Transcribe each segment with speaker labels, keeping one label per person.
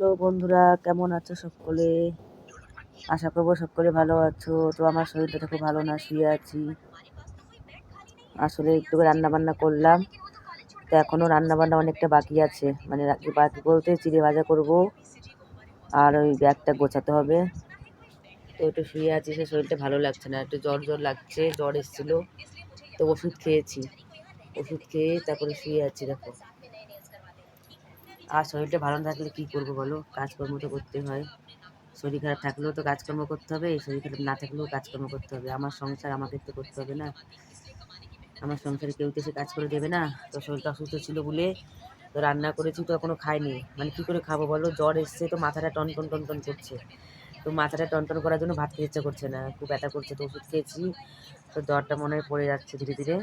Speaker 1: Hello বন্ধুরা, কেমন আছো সকলে? আশা করবো সকলে ভালো আছো। তো আমার শরীরটা তো খুব ভালো না, শুয়ে আছি। আসলে একটু রান্না বান্না করলাম, তো এখনো রান্না বান্না অনেকটা বাকি আছে। মানে বাকি বলতে চিড়ে ভাজা করব, আর ওই ব্যাগটা গোছাতে হবে। তো একটু শুয়ে আছি, সে শরীরটা ভালো লাগছে না, একটু জ্বর জ্বর লাগছে, জ্বর এসেছিল। তো ওষুধ খেয়েছি, ওষুধ খেয়ে তারপরে শুয়ে আছি দেখো। আর শরীরটা ভালো না থাকলে কি করবো বলো, কাজকর্ম তো করতে হয়। শরীর খারাপ থাকলেও তো কাজকর্ম করতে হবে, শরীর খারাপ না থাকলেও কাজকর্ম করতে হবে। আমার সংসার আমাকে তো করতে হবে না, আমার সংসারে কেউ তো সে কাজ করে দেবে না। তো শরীরটা অসুস্থ ছিল বলে তো রান্না করেছি, তো এখনো খাইনি। মানে কি করে খাবো বলো, জ্বর এসছে, তো মাথাটা টন টন টন টন করছে। তো মাথাটা টন টন করার জন্য ভাত খেতে ইচ্ছা করছে না, খুব ব্যথা করছে। তো ওষুধ খেয়েছি, তো জ্বরটা মনে হয় পড়ে যাচ্ছে ধীরে ধীরে।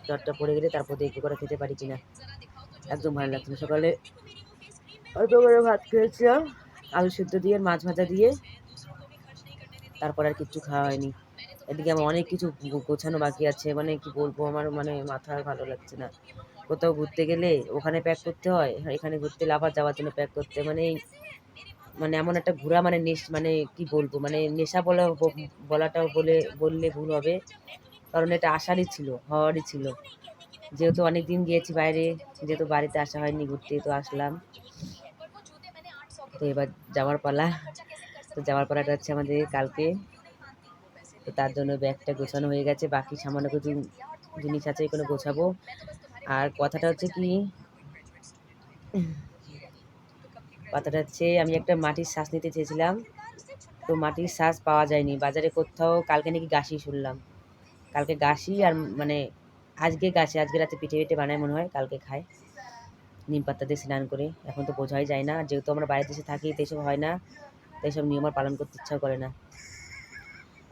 Speaker 1: জ্বরটা পড়ে গেলে তারপর দেখবো করে খেতে পারি কিনা। একদম ভালো লাগছে না। সকালে অল্প করে ভাত খেয়েছিলাম, আলু সিদ্ধ দিয়ে মাছ ভাজা দিয়ে, তারপর আর কিচ্ছু খাওয়া হয়নি। এদিকে আমার অনেক কিছু গোছানো বাকি আছে। মানে কি বলবো, আমার মানে মাথা আর ভালো লাগছে না। কোথাও ঘুরতে গেলে ওখানে প্যাক করতে হয়, এখানে ঘুরতে গেলে আবার যাওয়ার জন্য প্যাক করতে, মানে মানে এমন একটা ঘোরা, মানে মানে কি বলবো, মানে নেশা বলাটাও বললে ভুল হবে। কারণ এটা আসারই ছিল, হওয়ারই ছিল। যেহেতু অনেক দিন গিয়েছি বাইরে, যেহেতু বাড়িতে আসা হয়নি ঘুরতে, তো আসলাম। তো এবার যাওয়ার পালা। তো যাওয়ার পালাটা হচ্ছে আমাদের কালকে। তো তার জন্য ব্যাগটা গোছানো হয়ে গেছে, বাকি সামান্য কিছু জিনিস আছে এগুলো গোছাবো। আর কথাটা হচ্ছে আমি একটা মাটির শ্বাস নিতে চেয়েছিলাম, তো মাটির শ্বাস পাওয়া যায়নি বাজারে কোথাও। কালকে নাকি গাছি শুনলাম, কালকে গাছি আর মানে আজকে রাতে পিঠে পিঠে বানায় মনে হয়, কালকে খায় নিম পাতা দিয়ে স্নান করে। এখন তো বোঝাই যায় না, যেহেতু আমরা বাড়িতে এসে থাকি তো এসব হয় না, তো এইসব নিয়ম আর পালন করতে ইচ্ছাও করে না।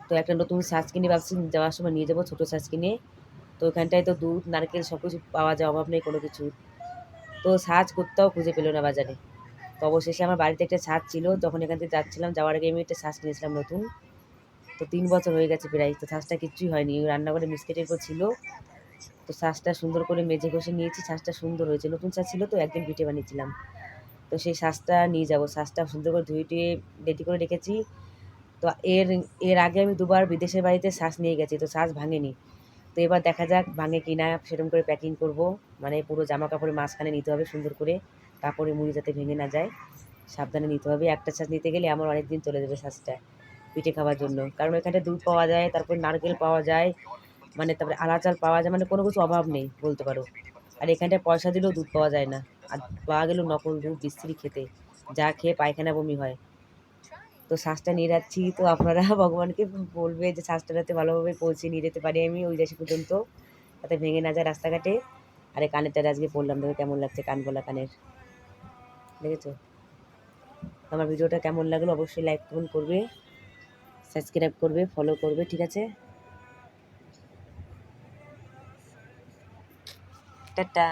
Speaker 1: তো একটা নতুন শ্বাস কিনে ভাবছি যাওয়ার সময় নিয়ে যাবো, ছোটো শ্বাস কিনে। তো ওখানটায় তো দুধ নারকেল সব কিছু পাওয়া যায়, অভাব নেই কোনো কিছু। তো সাজ কোথাও খুঁজে পেলো না বাজারে। তো অবশেষে আমার বাড়িতে একটা ছাদ ছিল, যখন এখান থেকে যাচ্ছিলাম, যাওয়ার আগে আমি একটা ছাঁচ কিনেছিলাম নতুন। তো 3 বছর হয়ে গেছে প্রায়, তো ছাঁচটা কিচ্ছুই হয়নি, ওই রান্নাঘরে বিস্কিটের উপর ছিল। তো ছাঁচটা সুন্দর করে মেজে ঘষে নিয়েছি, ছাঁচটা সুন্দর হয়েছে, নতুন ছাঁচ ছিল তো, একদিন পিঠে বানিয়েছিলাম। তো সেই ছাঁচটা নিয়ে যাবো, ছাঁচটা সুন্দর করে ধুয়ে টুয়ে রেডি করে রেখেছি। তো এর এর আগে আমি দুবার বিদেশের বাড়িতে ছাঁচ নিয়ে গেছি, তো ছাঁচ ভাঙেনি। তো এবার দেখা যাক ভাঙে কি না, সেরকম করে প্যাকিং করব। মানে পুরো জামা কাপড়ের মাঝখানে নিতে হবে সুন্দর করে, কাপড়ে মুড়ি যাতে ভেঙে না যায়, সাবধানে নিতে হবে। একটা ছাঁচ নিতে গেলে আমার অনেক দিন চলে যাবে ছাঁচটা পিঠে খাওয়ার জন্য। কারণ এখানে দুধ পাওয়া যায়, তারপর নারকেল পাওয়া যায়, মানে তারপরে আলা চাল পাওয়া যায়, মানে কোনো কিছু অভাব নেই বলতে পারো। আর এখানটায় পয়সা দিলেও দুধ পাওয়া যায় না, আর পাওয়া গেলেও নকল দুধ, বিশ্রী খেতে, যা খেয়ে পায়খানা বমি হয়। তো শ্বাসটা নিয়ে যাচ্ছি, তো আপনারা ভগবানকে বলবে যে শ্বাসটা যাতে ভালোভাবে পৌঁছে নিয়ে যেতে পারি আমি ওই দেশে পর্যন্ত, যাতে ভেঙে না যায় রাস্তাঘাটে। আর এই কানেরটা আজকে পড়লাম, দেখো কেমন লাগছে, কানগলা কানের, দেখেছো? আমার ভিডিওটা কেমন লাগলো অবশ্যই লাইক কমেন্ট করবে, সাবস্ক্রাইব করবে, ফলো করবে, ঠিক আছে? টাটা।